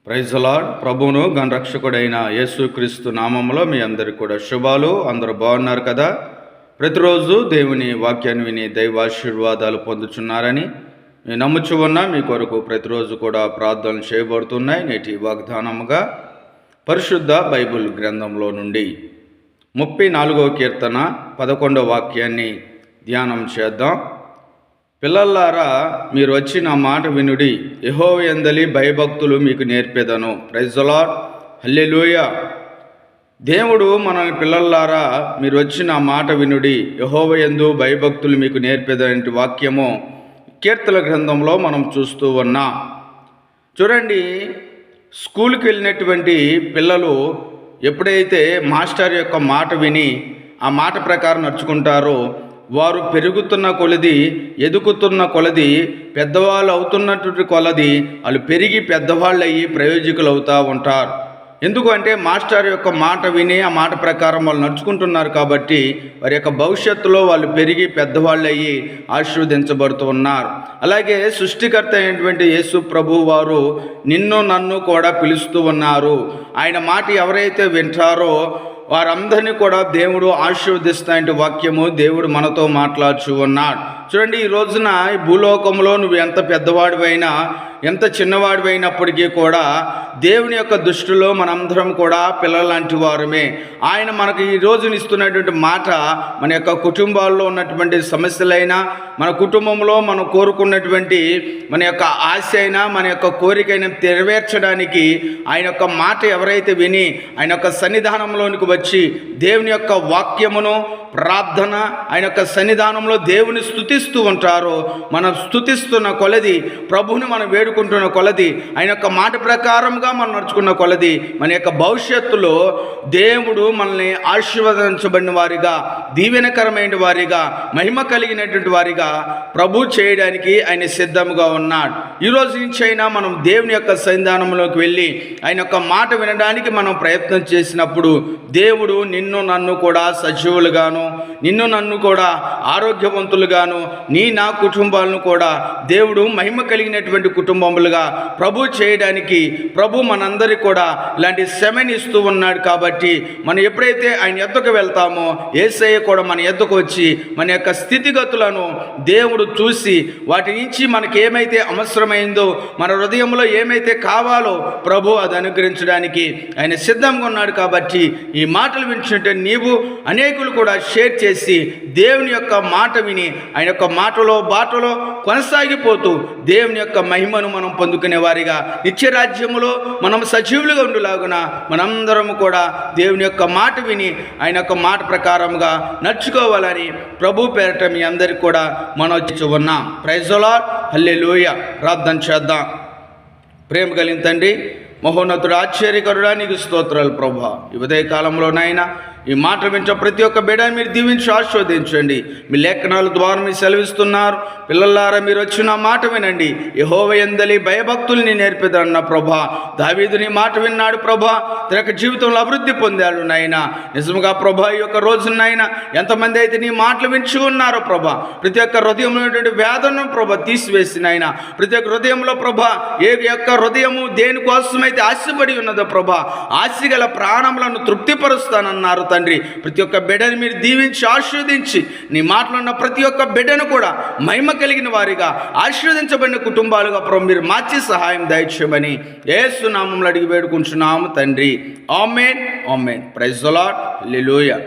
Praise the lord. ప్రభువును గణరక్షకుడైన యేసుక్రీస్తు నామములో మీ అందరికి కూడా శుభాలు. అందరూ బాగున్నారు కదా? ప్రతిరోజు దేవుని వాక్యాన్ని విని దైవాశీర్వాదాలు పొందుచున్నారని నేను నమ్ముచు ఉన్నా. మీ కొరకు ప్రతిరోజు కూడా ప్రార్థనలు చేయబడుతున్నాయి. నేటి వాగ్దానముగా పరిశుద్ధ బైబిల్ గ్రంథంలో నుండి 34వ కీర్తన 11వ వాక్యాన్ని ధ్యానం చేద్దాం. పిల్లల్లారా, మీరు వచ్చి నా మాట వినుడి, యెహోవా యందలి భయభక్తులు మీకు నేర్పెదను. Praise the lord. హల్లెలూయా. దేవుడు మన పిల్లల్లారా మీరు వచ్చి నా మాట వినుడి, యెహోవా యందు భయభక్తులు మీకు నేర్పెదనే వాక్యము కీర్తన గ్రంథంలో మనం చూస్తూ ఉన్నాం. చూడండి, స్కూల్కి వెళ్ళినటువంటి పిల్లలు ఎప్పుడైతే మాస్టర్ యొక్క మాట విని ఆ మాట ప్రకారం నడుచుకుంటారో, వారు పెరుగుతున్న కొలది, ఎదుగుతున్న కొలది, పెద్దవాళ్ళు అవుతున్నటువంటి కొలది వాళ్ళు పెరిగి పెద్దవాళ్ళు అయ్యి ప్రయోజకులు అవుతూ ఉంటారు. ఎందుకంటే మాస్టర్ యొక్క మాట విని ఆ మాట ప్రకారం వాళ్ళు నడుచుకుంటున్నారు కాబట్టి వారి యొక్క భవిష్యత్తులో వాళ్ళు పెరిగి పెద్దవాళ్ళు అయ్యి ఆశీర్వదించబడుతూ ఉన్నారు. అలాగే సృష్టికర్త అయినటువంటి యేసు ప్రభు వారు నిన్ను నన్ను కూడా పిలుస్తూ ఉన్నారు. ఆయన మాట ఎవరైతే వింటారో వారందరినీ కూడా దేవుడు ఆశీర్వదిస్తాయంటే వాక్యము దేవుడు మనతో మాట్లాడుచూ ఉన్నాడు. చూడండి, ఈ రోజున ఈ భూలోకంలో నువ్వు ఎంత పెద్దవాడివైనా ఎంత చిన్నవాడివైనప్పటికీ కూడా దేవుని యొక్క దృష్టిలో మనందరం కూడా పిల్లల లాంటి వారమే. ఆయన మనకు ఈ రోజున ఇస్తున్నటువంటి మాట మన యొక్క కుటుంబాల్లో ఉన్నటువంటి సమస్యలైనా, మన కుటుంబంలో మనం కోరుకున్నటువంటి మన యొక్క ఆశ అయినా, మన యొక్క కోరికైనా నెరవేర్చడానికి ఆయన యొక్క మాట ఎవరైతే విని ఆయన యొక్క సన్నిధానంలోనికి వచ్చి దేవుని యొక్క వాక్యమును, ప్రార్థన, ఆయన యొక్క సన్నిధానంలో దేవుని స్తుతిస్తూ ఉంటారో, మనం స్తుతిస్తున్న కొలది, ప్రభువుని మనం వేడుకుంటున్న కొలది, ఆయన యొక్క మాట ప్రకారంగా మనం నడుచుకున్న కొలది మన యొక్క భవిష్యత్తులో దేవుడు మనల్ని ఆశీర్వదించబడిన వారిగా, దీవెనకరమైన వారిగా, మహిమ కలిగినటువంటి వారిగా ప్రభు చేయడానికి ఆయన సిద్ధంగా ఉన్నాడు. ఈరోజు నుంచి అయినా మనం దేవుని యొక్క సన్నిధానంలోకి వెళ్ళి ఆయన యొక్క మాట వినడానికి మనం ప్రయత్నం చేసినప్పుడు దేవుడు నిన్ను నన్ను కూడా సజీవులుగాను, నిన్ను నన్ను కూడా ఆరోగ్యవంతులుగాను, నా కుటుంబాలను కూడా దేవుడు మహిమ కలిగినటువంటి కుటుంబములుగా ప్రభు చేయడానికి ప్రభు మనందరికీ కూడా ఇలాంటి శ్రమని ఇస్తూ ఉన్నాడు. కాబట్టి మనం ఎప్పుడైతే ఆయన ఎద్దకు వెళ్తామో యేసయ్య కూడా మన ఎద్దకు వచ్చి మన యొక్క స్థితిగతులను దేవుడు చూసి వాటి నుంచి మనకి ఏమైతే అవసరమైందో, మన హృదయంలో ఏమైతే కావాలో ప్రభు అది అనుగ్రహించడానికి ఆయన సిద్ధంగా ఉన్నాడు. కాబట్టి ఈ మాటలు వింటుంటే నీవు అనేకులు కూడా షేర్ చేసి దేవుని యొక్క మాట విని ఆయన యొక్క మాటలో బాటలో కొనసాగిపోతూ దేవుని యొక్క మహిమను మనం పొందుకునే వారిగా నిత్యరాజ్యములో మనం సజీవులుగా ఉండులాగున మనందరము కూడా దేవుని యొక్క మాట విని ఆయన యొక్క మాట ప్రకారంగా నడుచుకోవాలని ప్రభు పేరట మీ అందరికీ కూడా మనం వచ్చి ఉన్నాం. Praise the lord. హల్లెలూయా. ప్రార్థన చేద్దాం. ప్రేమ కలిగిన తండ్రి, మహోన్నతుడు, ఆశ్చర్యకరుడా, నీకు స్తోత్రాలు ప్రభువా. ఈ ఉదయ కాలంలోనైనా ఈ మాట వింటే ప్రతి ఒక్క బిడ్డని మీరు దీవించి ఆశీర్వదించండి. మీ లేఖనాల ద్వారా మీరు సెలవిస్తున్నారు, పిల్లలారా మీరు వచ్చిన మాట వినండి, యెహోవా యందలి భయభక్తుల్ని నేర్పిదన్న ప్రభా. దావీదు నీ మాట విన్నాడు ప్రభా, తన యొక్క జీవితంలో అభివృద్ధి పొందాడు నాయనా. నిజముగా ప్రభా, ఈ యొక్క రోజునైనా ఎంతమంది అయితే నీ మాటలు వింటూ ఉన్నారో ప్రభా, ప్రతి ఒక్క హృదయంలో ఉన్నటువంటి వేదనను ప్రభా తీసివేసిన ఆయన, ప్రతి ఒక్క హృదయంలో ప్రభా ఏ యొక్క హృదయము దేనికోసమైతే ఆశపడి ఉన్నదో ప్రభా, ఆశగల ప్రాణములను తృప్తిపరుస్తానన్నారు తండ్రి. ప్రతి ఒక్క బిడ్డని మీరు దీవించి ఆశీర్వదించి నీ మాటలున్న ప్రతి ఒక్క బిడ్డను కూడా మహిమ కలిగిన వారిగా, ఆశీర్వదించబడిన కుటుంబాలుగా ప్రభు మీరు మార్చి సహాయం దయచేయమని యేసు నామములో అడిగి వేడుకుంటున్నాము తండ్రి. Amen, amen. Praise the lord. Hallelujah.